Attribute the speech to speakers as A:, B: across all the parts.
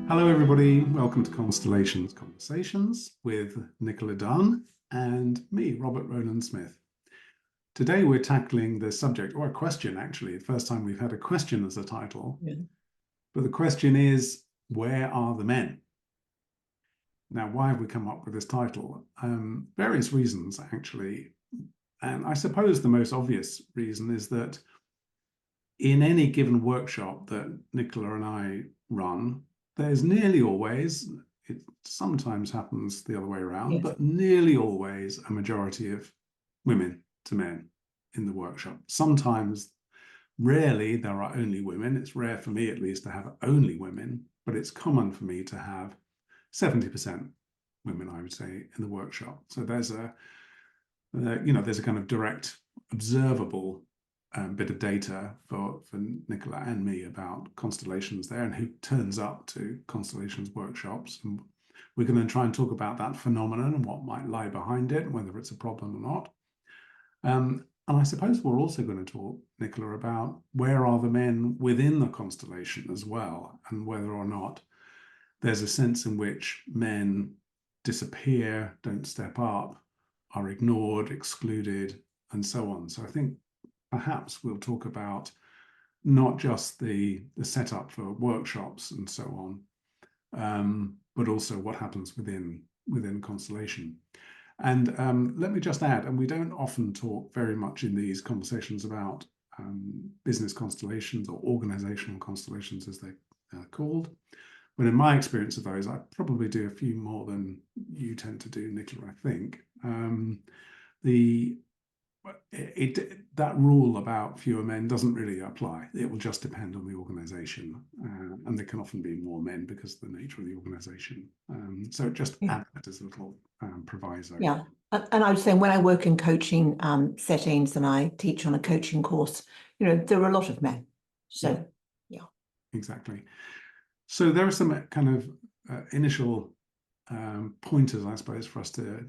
A: Hello, everybody. Welcome to Constellations Conversations with Nicola Dunn and me, Robert Rowland Smith. Today, we're tackling the subject, or a question, actually. The first time we've had a question as a title. Yeah. But the question is, where are the men? Now, why have we come up with this title? Various reasons, actually. And I suppose the most obvious reason is that in any given workshop that Nicola and I run, there's nearly always, it sometimes happens the other way around, yes, but nearly always a majority of women to men in the workshop. Sometimes, rarely, there are only women. It's rare for me, at least, to have only women, but it's common for me to have 70% women, I would say, in the workshop. So there's a, there's a kind of direct, observable bit of data for Nicola and me about constellations there and who turns up to constellations workshops. And we're going to try and talk about that phenomenon and what might lie behind it, whether it's a problem or not. And I suppose we're also going to talk, Nicola, about where are the men within the constellation as well, and whether or not there's a sense in which men disappear, don't step up, are ignored, excluded, and so on. So I think perhaps we'll talk about not just the setup for workshops and so on, but also what happens within Constellation. And let me just add, and we don't often talk very much in these conversations about business constellations or organizational constellations, as they're called. But in my experience of those, I probably do a few more than you tend to do, Nicola, I think. That rule about fewer men doesn't really apply. It will just depend on the organization, and there can often be more men because of the nature of the organization. So just add that as a little proviso.
B: Yeah, and I would say when I work in coaching settings and I teach on a coaching course, there are a lot of men. So yeah.
A: Exactly. So there are some kind of initial pointers, I suppose, for us to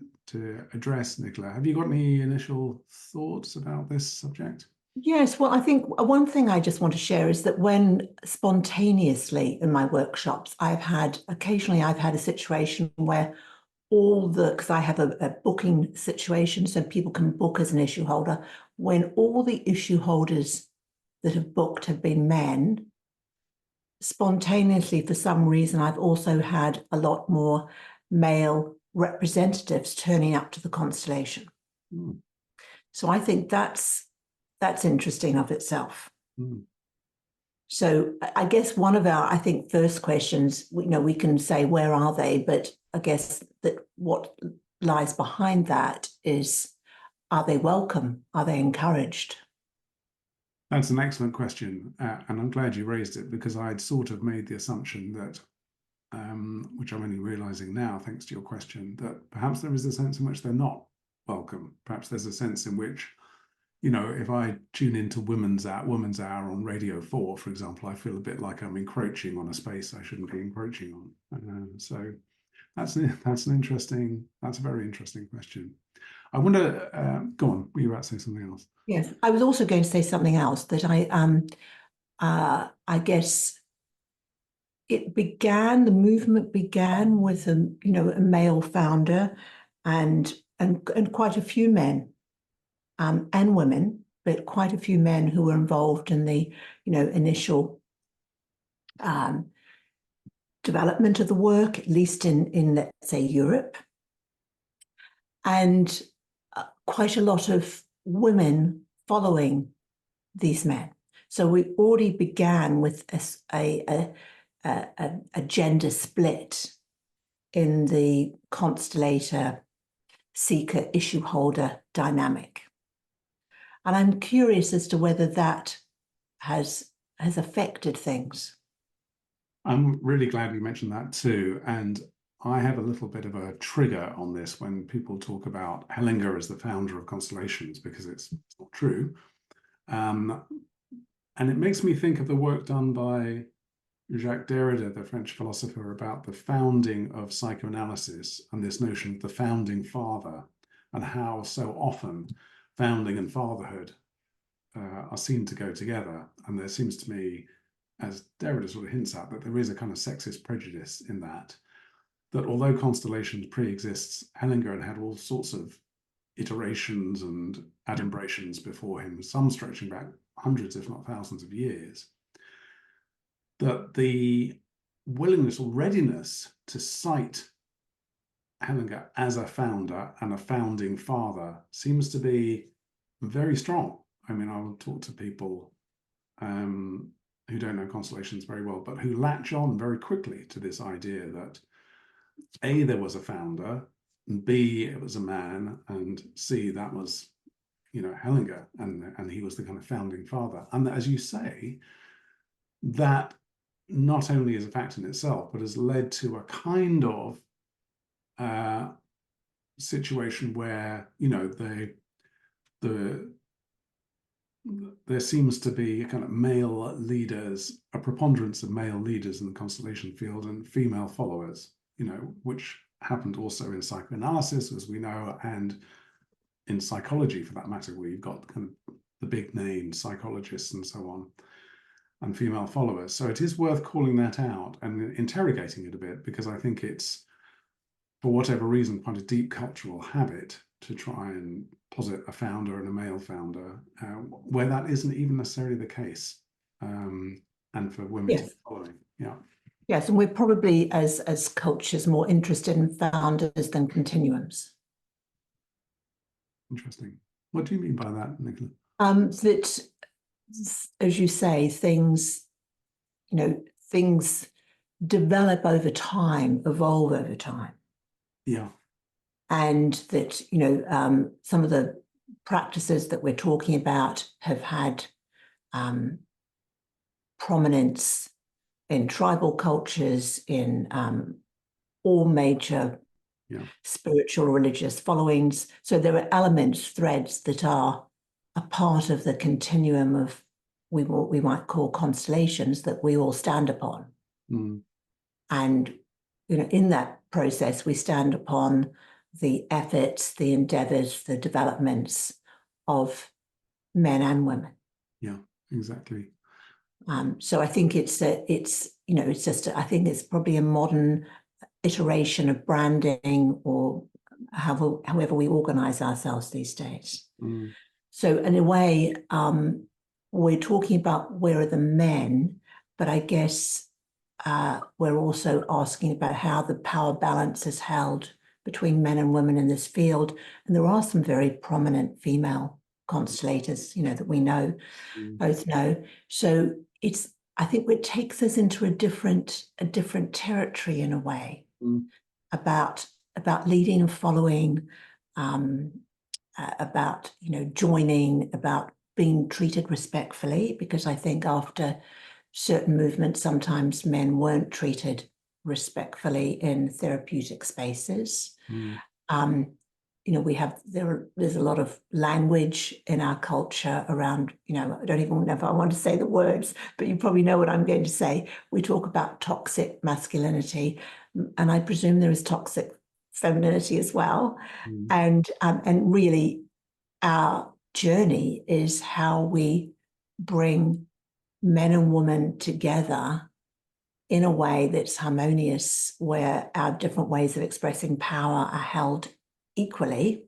A: address, Nicola. Have you got any initial thoughts about this subject?
B: Yes, well, I think one thing I just want to share is that when spontaneously in my workshops, occasionally I've had a situation where because I have a booking situation, so people can book as an issue holder, when all the issue holders that have booked have been men, spontaneously, for some reason, I've also had a lot more male representatives turning up to the constellation. Mm. So I think that's interesting of itself. Mm. So I guess one of our, first questions, we can say, where are they? But I guess that what lies behind that is, are they welcome? Are they encouraged?
A: That's an excellent question, and I'm glad you raised it, because I'd sort of made the assumption that, which I'm only realizing now, thanks to your question, that perhaps there is a sense in which they're not welcome. Perhaps there's a sense in which, if I tune into Women's Hour on Radio 4, for example, I feel a bit like I'm encroaching on a space I shouldn't be encroaching on. So that's a very interesting question. I wonder, go on, were you about to say something else?
B: Yes, I was also going to say something else, that I guess the movement began with a male founder and quite a few men and women, but quite a few men who were involved in the initial development of the work, at least in let's say Europe, and quite a lot of women following these men. So we already began with a gender split in the constellator seeker issue holder dynamic. And I'm curious as to whether that has affected things.
A: I'm really glad you mentioned that too. And I have a little bit of a trigger on this when people talk about Hellinger as the founder of Constellations, because it's not true. And it makes me think of the work done by Jacques Derrida, the French philosopher, about the founding of psychoanalysis and this notion of the founding father, and how so often founding and fatherhood are seen to go together. And there seems to me as Derrida sort of hints at, that there is a kind of sexist prejudice in that although Constellations pre-exists Hellinger and had all sorts of iterations and adumbrations before him, some stretching back hundreds, if not thousands of years, that the willingness or readiness to cite Hellinger as a founder and a founding father seems to be very strong. I mean, I will talk to people who don't know Constellations very well, but who latch on very quickly to this idea that A, there was a founder, and B, it was a man, and C, that was, Hellinger, and he was the kind of founding father. And as you say, that not only is a fact in itself, but has led to a kind of situation where, there seems to be a kind of male leaders, a preponderance of male leaders in the constellation field and female followers, which happened also in psychoanalysis, as we know, and in psychology for that matter, where you've got kind of the big name psychologists and so on, and female followers. So it is worth calling that out and interrogating it a bit, because I think it's, for whatever reason, quite a deep cultural habit to try and posit a founder and a male founder, where that isn't even necessarily the case, and for women to be following. Yeah.
B: Yes, and we're probably, as cultures, more interested in founders than continuums.
A: Interesting. What do you mean by that, Nicola?
B: That, as you say, things develop over time, evolve over time.
A: Yeah.
B: And that, some of the practices that we're talking about have had prominence in tribal cultures, in all major spiritual or religious followings. So there are elements, threads that are a part of the continuum of what we might call constellations that we all stand upon.
A: Mm.
B: And, in that process, we stand upon the efforts, the endeavors, the developments of men and women.
A: Yeah, exactly.
B: So I think I think it's probably a modern iteration of branding, or however we organize ourselves these days.
A: Mm.
B: So in a way, we're talking about where are the men, but I guess we're also asking about how the power balance is held between men and women in this field. And there are some very prominent female constellators, that we know, both know. So I think it takes us into a different territory in a way, about leading and following, about joining, about being treated respectfully, because I think after certain movements, sometimes men weren't treated respectfully in therapeutic spaces. There's a lot of language in our culture around, I don't even know if I want to say the words, but you probably know what I'm going to say. We talk about toxic masculinity, and I presume there is toxic femininity as well. And really our journey is how we bring men and women together in a way that's harmonious, where our different ways of expressing power are held equally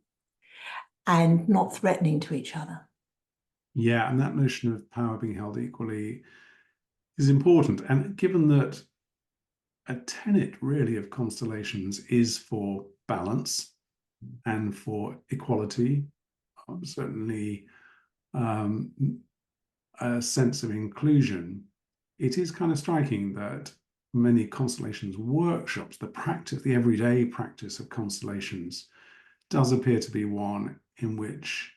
B: and not threatening to each other.
A: Yeah, and that notion of power being held equally is important. And given that a tenet really of Constellations is for balance and for equality, certainly a sense of inclusion, it is kind of striking that many Constellations workshops, the everyday practice of Constellations, does appear to be one in which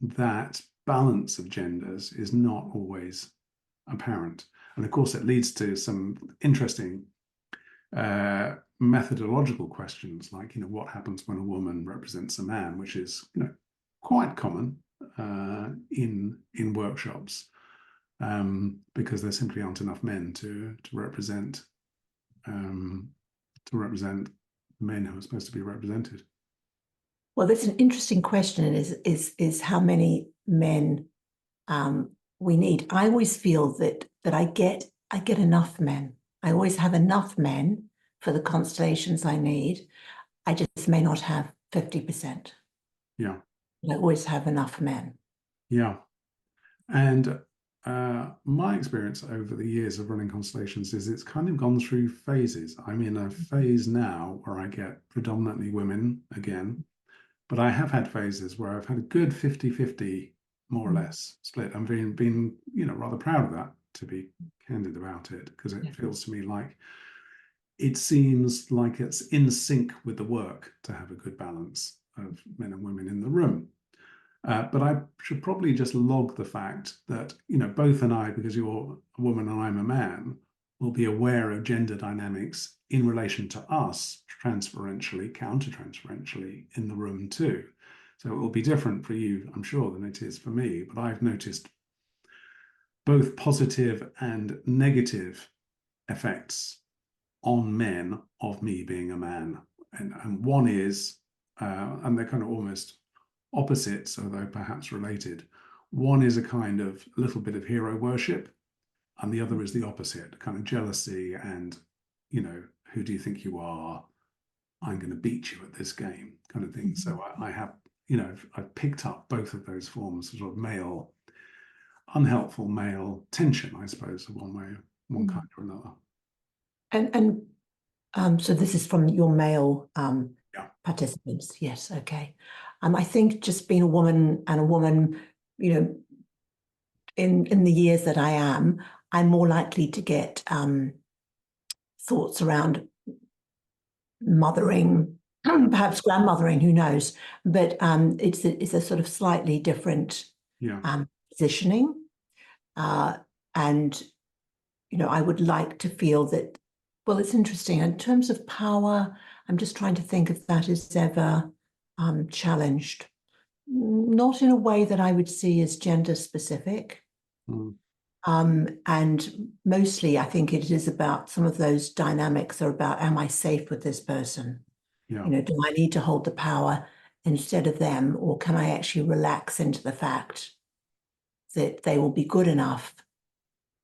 A: that balance of genders is not always apparent. And of course, it leads to some interesting methodological questions, like, what happens when a woman represents a man, which is, quite common in workshops, because there simply aren't enough men to represent men who are supposed to be represented.
B: Well, that's an interesting question, is how many men we need. I always feel that I get I get enough men. I always have enough men for the constellations I need. I just may not have 50%.
A: Yeah.
B: I always have enough men.
A: Yeah. And my experience over the years of running constellations is it's kind of gone through phases. I'm in a phase now where I get predominantly women again, but I have had phases where I've had a good 50-50, more or less, split. I'm being rather proud of that, to be candid about it, because it feels to me like it seems like it's in sync with the work to have a good balance of men and women in the room. But I should probably just log the fact that, both and I, because you're a woman and I'm a man, will be aware of gender dynamics in relation to us transferentially, counter-transferentially in the room too. So it will be different for you, I'm sure, than it is for me. But I've noticed both positive and negative effects on men of me being a man. And one is, and they're kind of almost opposites, although perhaps related. One is a kind of little bit of hero worship, and the other is the opposite, kind of jealousy and, who do you think you are? I'm going to beat you at this game, kind of thing. So I have, I've picked up both of those forms of sort of male, unhelpful male tension, I suppose, of one way, one kind or another.
B: And so this is from your male
A: Yeah.
B: participants. Yes, okay. I think just being a woman and a woman, in the years that I am, I'm more likely to get thoughts around mothering, perhaps grandmothering, who knows? But it's a sort of slightly different positioning. And, I would like to feel that, well, it's interesting. In terms of power, I'm just trying to think if that is ever challenged. Not in a way that I would see as gender specific. And mostly I think it is about some of those dynamics are about, am I safe with this person?
A: Yeah.
B: Do I need to hold the power instead of them, or can I actually relax into the fact that they will be good enough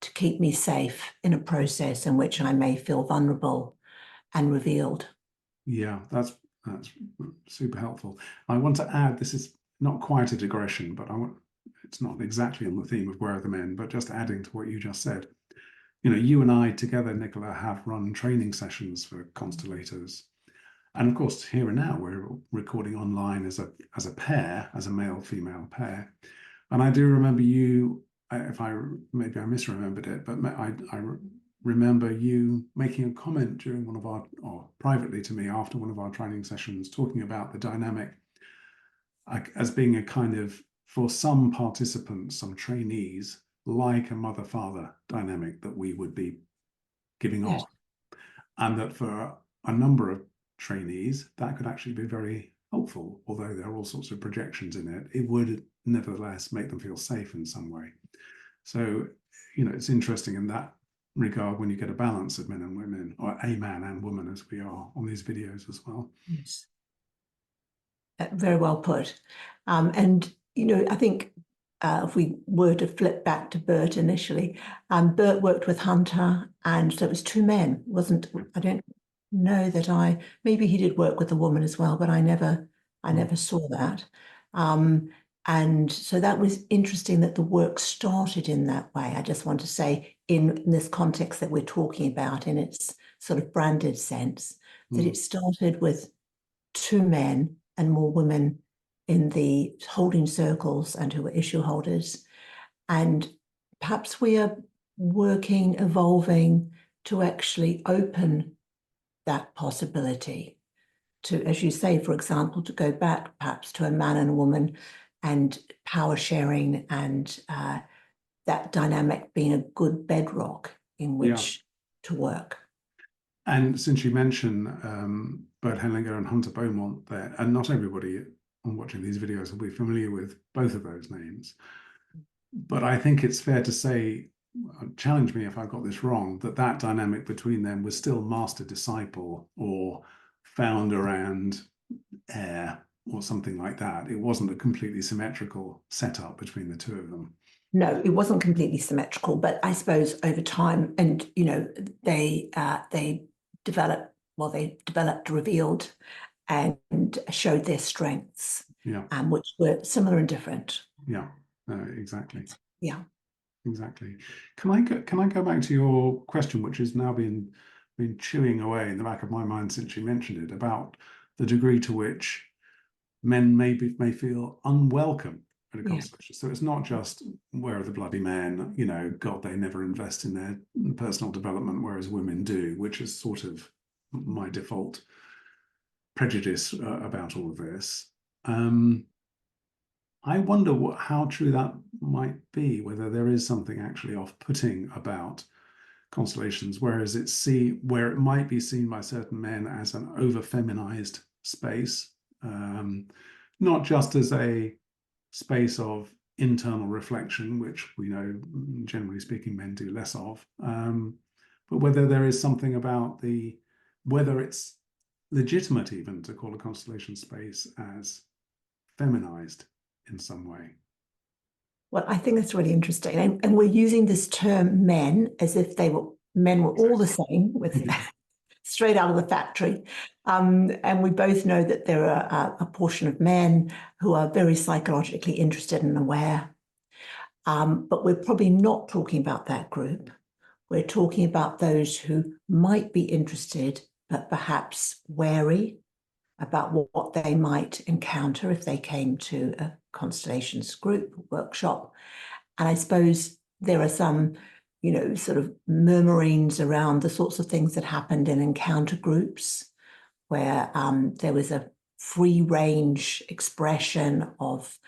B: to keep me safe in a process in which I may feel vulnerable and revealed?
A: Yeah, that's super helpful. I want to add, this is not quite a digression, but it's not exactly on the theme of Where Are the Men, but just adding to what you just said. You and I together, Nicola, have run training sessions for constellators. And of course, here and now, we're recording online as a pair, as a male-female pair. And I do remember you, maybe I misremembered it, but I remember you making a comment during one of our, or privately to me after one of our training sessions, talking about the dynamic as being a kind of, for some participants, some trainees, like a mother-father dynamic that we would be giving off. And that for a number of trainees, that could actually be very helpful, although there are all sorts of projections in it. It would nevertheless make them feel safe in some way. So, it's interesting in that regard when you get a balance of men and women, or a man and woman, as we are on these videos as well.
B: Yes. Very well put. And, I think if we were to flip back to Bert initially, Bert worked with Hunter, and so it was two men, I don't know that maybe he did work with a woman as well, but I never saw that. And so that was interesting that the work started in that way. I just want to say in this context that we're talking about, in its sort of branded sense, that it started with two men and more women in the holding circles and who were issue holders. And perhaps we are working, evolving to actually open that possibility to, as you say, for example, to go back perhaps to a man and a woman and power sharing and that dynamic being a good bedrock in which to work.
A: And since you mention Bert Hellinger and Hunter Beaumont there, and not everybody on watching these videos will be familiar with both of those names, but I think it's fair to say, challenge me if I got this wrong, that dynamic between them was still master-disciple or founder and heir or something like that. It wasn't a completely symmetrical setup between the two of them.
B: No, it wasn't completely symmetrical, but I suppose over time, and they developed, revealed, and showed their strengths,
A: Yeah.
B: Which were similar and different.
A: Yeah. Exactly.
B: Yeah.
A: Exactly. Can I go back to your question, which has now been chewing away in the back of my mind since you mentioned it, about the degree to which men may feel unwelcome at a
B: Yeah.
A: constellation. So it's not just where are the bloody men, God, they never invest in their personal development, whereas women do, which is sort of my default prejudice about all of this. I wonder how true that might be, whether there is something actually off-putting about constellations, where it might be seen by certain men as an over-feminized space, not just as a space of internal reflection, which we know, generally speaking, men do less of, but whether there is something about whether it's legitimate even to call a constellation space as feminized in some way.
B: Well, I think that's really interesting. And we're using this term men as if men were all the same, with straight out of the factory. And we both know that there are a portion of men who are very psychologically interested and aware. But we're probably not talking about that group. We're talking about those who might be interested, but perhaps wary about what they might encounter if they came to a constellations group workshop. And I suppose there are some, sort of murmurings around the sorts of things that happened in encounter groups, where there was a free range expression of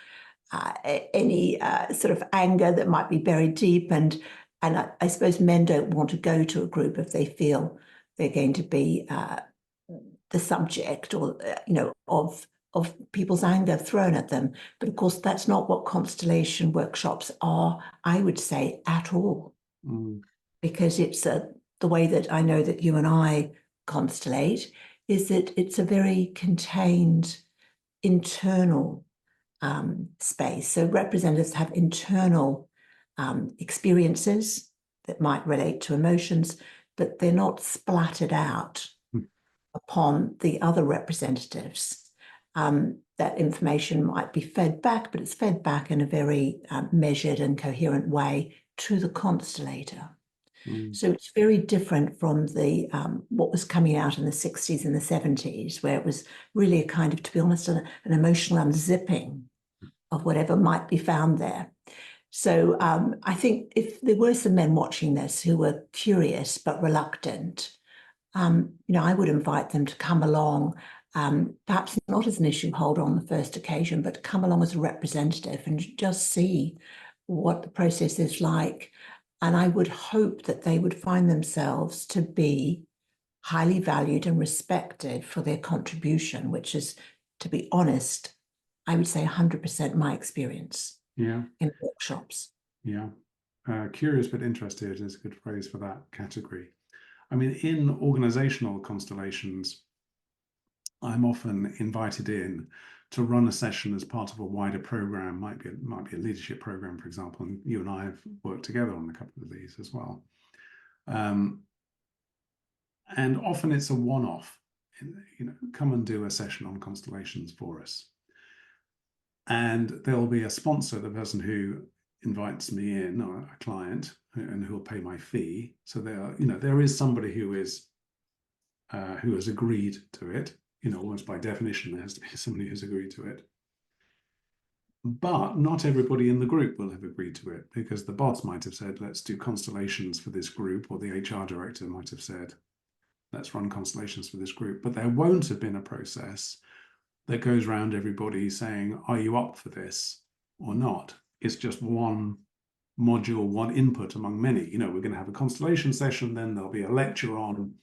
B: any sort of anger that might be buried deep. And I suppose men don't want to go to a group if they feel they're going to be the subject, or of people's anger thrown at them. But of course, that's not what constellation workshops are, I would say, at all. Because it's the way that I know that you and I constellate is that it's a very contained internal space. So representatives have internal experiences that might relate to emotions, but they're not splattered out upon the other representatives. That information might be fed back, but it's fed back in a very measured and coherent way to the constellator. So it's very different from the what was coming out in the 60s and the 70s, where it was really a kind of, to be honest, an emotional unzipping of whatever might be found there. So I think if there were some men watching this who were curious but reluctant, I would invite them to come along, perhaps not as an issue holder on the first occasion, but to come along as a representative and just see what the process is like. And I would hope that they would find themselves to be highly valued and respected for their contribution, which is, to be honest, I would say 100% my experience in workshops.
A: Yeah. Curious but interested is a good phrase for that category. I mean, in organizational constellations, I'm often invited in to run a session as part of a wider program, might be a leadership program, for example, and you and I have worked together on a couple of these as well. And often it's a one-off, come and do a session on constellations for us. And there'll be a sponsor, the person who invites me in, or a client, and who'll pay my fee. So there is somebody who has agreed to it. Almost by definition, there has to be somebody who's agreed to it. But not everybody in the group will have agreed to it, because the boss might have said, let's do constellations for this group, or the HR director might have said, let's run constellations for this group. But there won't have been a process that goes around everybody saying, are you up for this or not? It's just one module, one input among many. We're going to have a constellation session, then there'll be a lecture on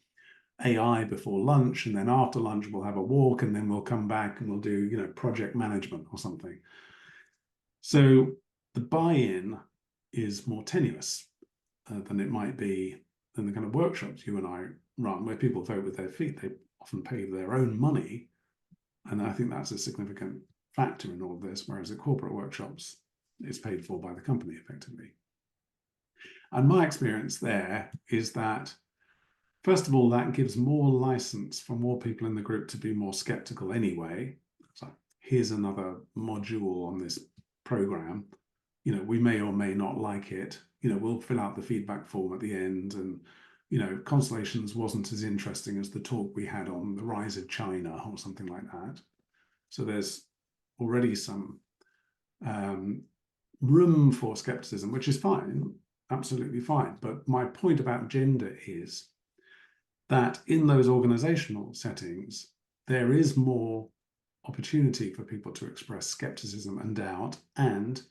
A: AI before lunch, and then after lunch we'll have a walk, and then we'll come back and we'll do project management or something. So the buy-in is more tenuous than it might be in the kind of workshops you and I run, where people vote with their feet. They often pay their own money, and I think that's a significant factor in all of this, whereas at corporate workshops it's paid for by the company effectively. And my experience there is that, first of all, that gives more license for more people in the group to be more skeptical anyway. It's like, here's another module on this program. You know, we may or may not like it. You know, we'll fill out the feedback form at the end. And, you know, Constellations wasn't as interesting as the talk we had on the rise of China or something like that. So there's already some room for skepticism, which is fine, absolutely fine. But my point about gender is that in those organizational settings, there is more opportunity for people to express skepticism and doubt. And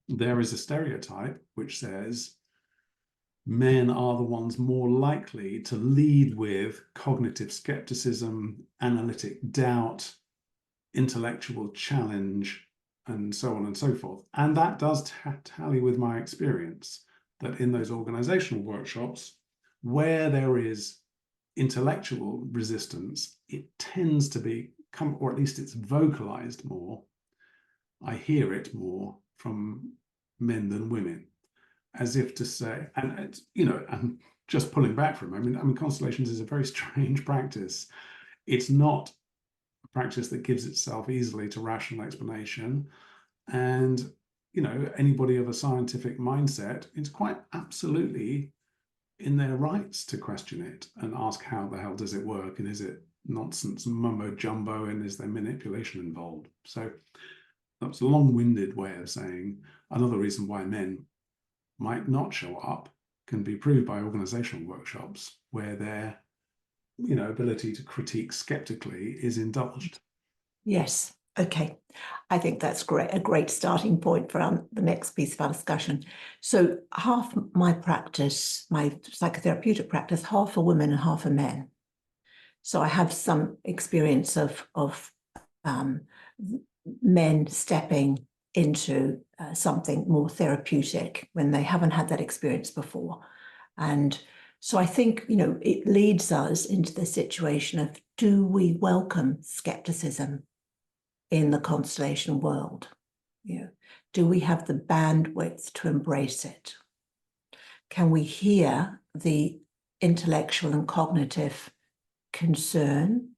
A: there is a stereotype which says men are the ones more likely to lead with cognitive skepticism, analytic doubt, intellectual challenge, and so on and so forth. And that does tally with my experience that in those organizational workshops, where there is intellectual resistance, it tends to become, or at least it's vocalized more. I hear it more from men than women, as if to say, and it's, you know, and just pulling back from, I mean, Constellations is a very strange practice. It's not a practice that gives itself easily to rational explanation. And, you know, anybody of a scientific mindset, it's quite absolutely in their rights to question it and ask how the hell does it work, and is it nonsense mumbo jumbo, and is there manipulation involved? So that's a long-winded way of saying another reason why men might not show up can be proved by organizational workshops where their, you know, ability to critique skeptically is indulged.
B: Yes. Okay. I think that's great. A great starting point for the next piece of our discussion. So half my practice, my psychotherapeutic practice, half are women and half are men. So I have some experience of men stepping into something more therapeutic when they haven't had that experience before. And so I think, you know, it leads us into the situation of, do we welcome skepticism in the constellation world? You know, do we have the bandwidth to embrace it? Can we hear the intellectual and cognitive concern,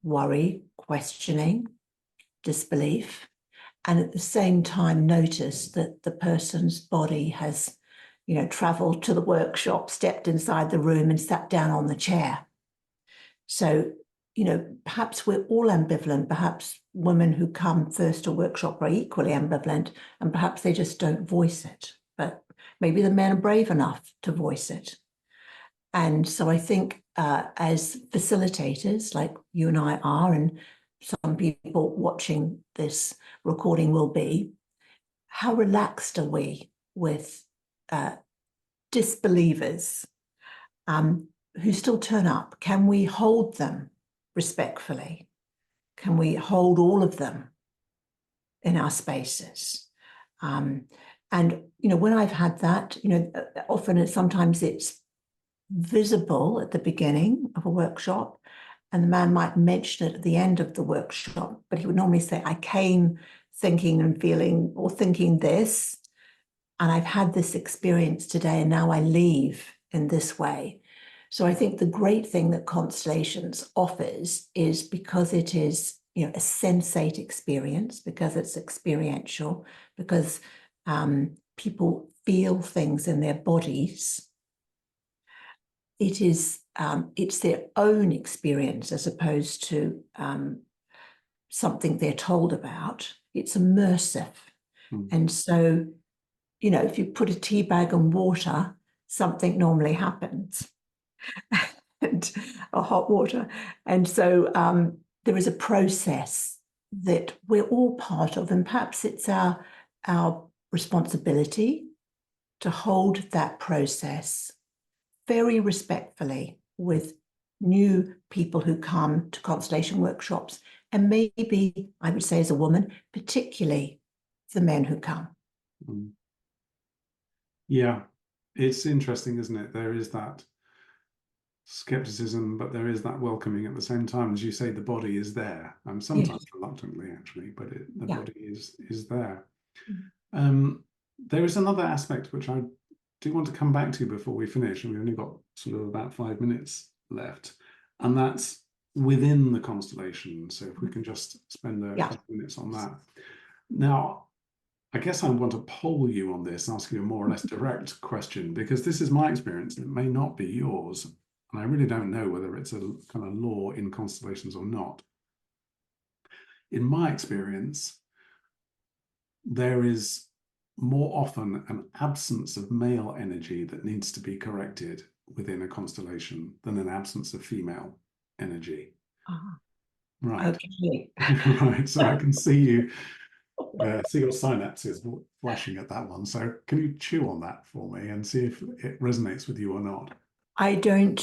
B: worry, questioning, disbelief, and at the same time notice that the person's body has, you know, traveled to the workshop, stepped inside the room and sat down on the chair? So, you know, perhaps we're all ambivalent. Perhaps women who come first to workshop are equally ambivalent, and perhaps they just don't voice it. But maybe the men are brave enough to voice it. And so I think as facilitators, like you and I are, and some people watching this recording will be, how relaxed are we with disbelievers who still turn up? Can we hold them respectfully? Can we hold all of them in our spaces? And, you know, when I've had that, you know, often sometimes it's visible at the beginning of a workshop, and the man might mention it at the end of the workshop, but he would normally say, I came thinking and feeling or thinking this, and I've had this experience today, and now I leave in this way. So I think the great thing that Constellations offers is, because it is, you know, a sensate experience, because it's experiential, because people feel things in their bodies. It is it's their own experience as opposed to something they're told about. It's immersive. And so, you know, if you put a tea bag in water, something normally happens. And or hot water. And so there is a process that we're all part of, and perhaps it's our responsibility to hold that process very respectfully with new people who come to constellation workshops, and maybe, I would say as a woman, particularly the men who come.
A: Yeah, it's interesting, isn't it? There is that skepticism, but there is that welcoming at the same time. As you say, the body is there, sometimes reluctantly, actually, but the body is there. There is another aspect which I do want to come back to before we finish, and we've only got sort of about 5 minutes left, and that's within the constellation. So if we can just spend a couple of minutes on that. Now, I guess I want to poll you on this, ask you a more or less direct question, because this is my experience. It may not be yours, and I really don't know whether it's a kind of law in constellations or not. In my experience, there is more often an absence of male energy that needs to be corrected within a constellation than an absence of female energy. Right.
B: Okay.
A: Right. So I can see you, see your synapses flashing at that one. So can you chew on that for me and see if it resonates with you or not?
B: I don't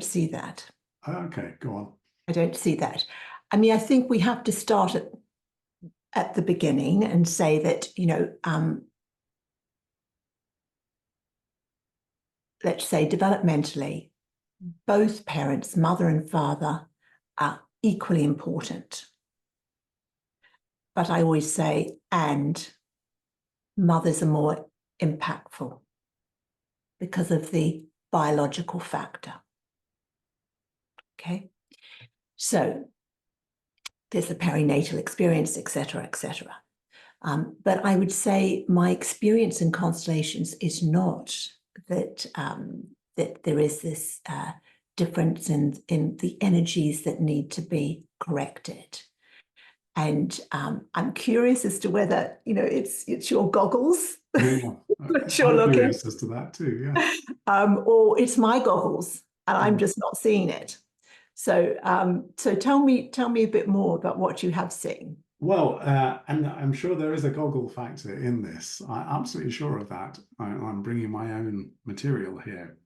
B: see that.
A: Okay, go on.
B: I don't see that. I mean, I think we have to start at the beginning and say that, let's say developmentally, both parents, mother and father, are equally important. But I always say, and mothers are more impactful because of the biological factor. Okay, so there's the perinatal experience, etc., etc. But I would say my experience in constellations is not that that there is this difference in the energies that need to be corrected. And I'm curious as to whether it's your goggles
A: Yeah,
B: that you're
A: I'm
B: looking,
A: curious as to that too. Yeah.
B: or it's my goggles and I'm just not seeing it. So so tell me a bit more about what you have seen.
A: Well, and I'm sure there is a goggle factor in this. I'm absolutely sure of that. I'm bringing my own material here.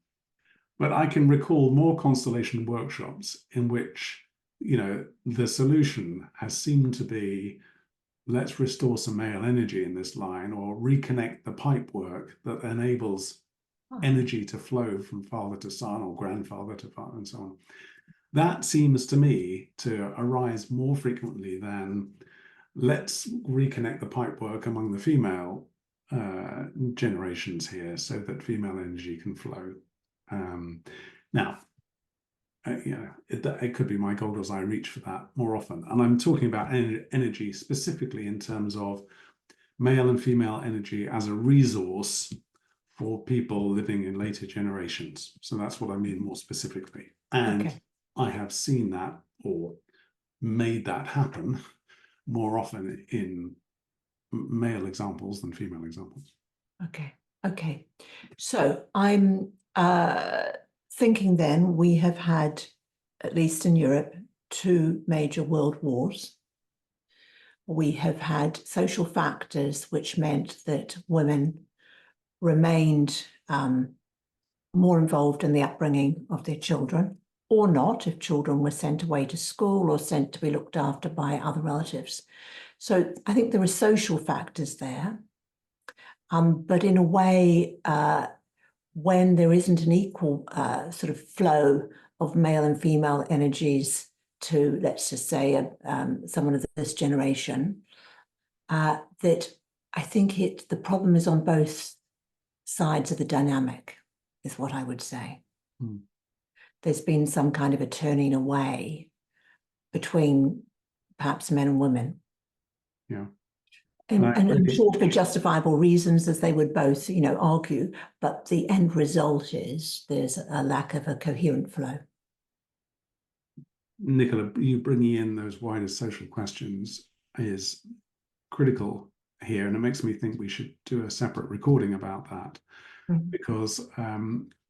A: But I can recall more constellation workshops in which, the solution has seemed to be, let's restore some male energy in this line or reconnect the pipe work that enables energy to flow from father to son or grandfather to father and so on. That seems to me to arise more frequently than let's reconnect the pipework among the female generations here so that female energy can flow. Now, it could be my goggles. I reach for that more often. And I'm talking about energy specifically in terms of male and female energy as a resource for people living in later generations. So that's what I mean more specifically. And I have seen that or made that happen more often in male examples than female examples.
B: Okay. So I'm thinking then we have had, at least in Europe, 2 major world wars. We have had social factors which meant that women remained more involved in the upbringing of their children, or not, if children were sent away to school or sent to be looked after by other relatives. So I think there are social factors there. But in a way, when there isn't an equal sort of flow of male and female energies to, let's just say, someone of this generation, that I think the problem is on both sides of the dynamic, is what I would say. There's been some kind of a turning away between perhaps men and women.
A: Yeah.
B: And I'm sure for justifiable reasons, as they would both, argue, but the end result is there's a lack of a coherent flow.
A: Nicola, you bringing in those wider social questions is critical here, and it makes me think we should do a separate recording about that, because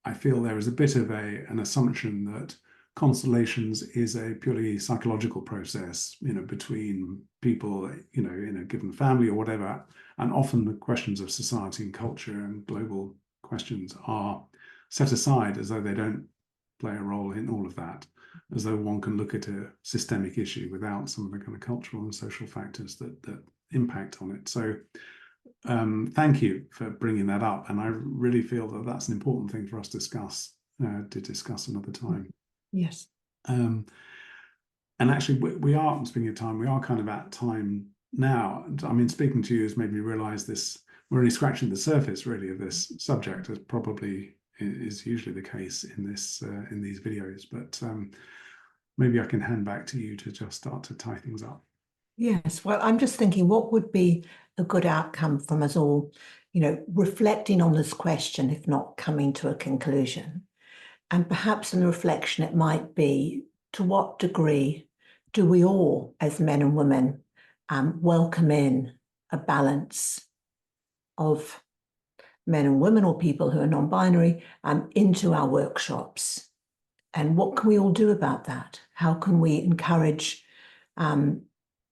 A: I feel there is a bit of an assumption that constellations is a purely psychological process, between people, in a given family or whatever. And often the questions of society and culture and global questions are set aside as though they don't play a role in all of that, as though one can look at a systemic issue without some of the kind of cultural and social factors that impact on it. So thank you for bringing that up. And I really feel that that's an important thing for us to discuss another time.
B: Yes.
A: And actually, we are, speaking of time, we are kind of at time now. I mean, speaking to you has made me realize this, we're only scratching the surface really of this subject, as probably is usually the case in this in these videos, but maybe I can hand back to you to just start to tie things up.
B: Yes, well, I'm just thinking what would be a good outcome from us all, reflecting on this question, if not coming to a conclusion. And perhaps in the reflection, it might be, to what degree do we all, as men and women, welcome in a balance of men and women, or people who are non-binary, into our workshops? And what can we all do about that? How can we encourage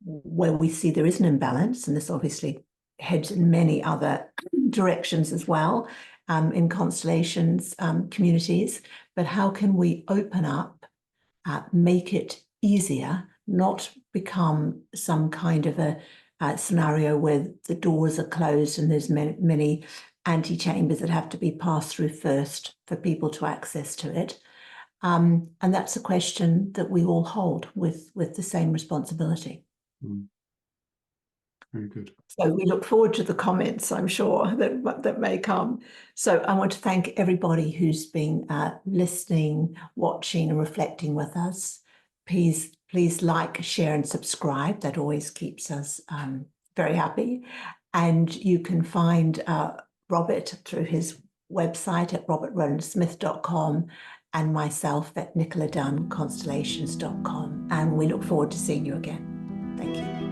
B: where we see there is an imbalance, and this obviously heads in many other directions as well, in Constellations communities, but how can we open up, make it easier, not become some kind of a scenario where the doors are closed and there's many antechambers that have to be passed through first for people to access to it. And that's a question that we all hold with the same responsibility.
A: Very good.
B: So we look forward to the comments, I'm sure, that may come. So I want to thank everybody who's been listening, watching and reflecting with us. Please like, share and subscribe. That always keeps us very happy. And you can find Robert through his website at robertrowlandsmith.com and myself at nicoladunnconstellations.com. And we look forward to seeing you again. Thank you.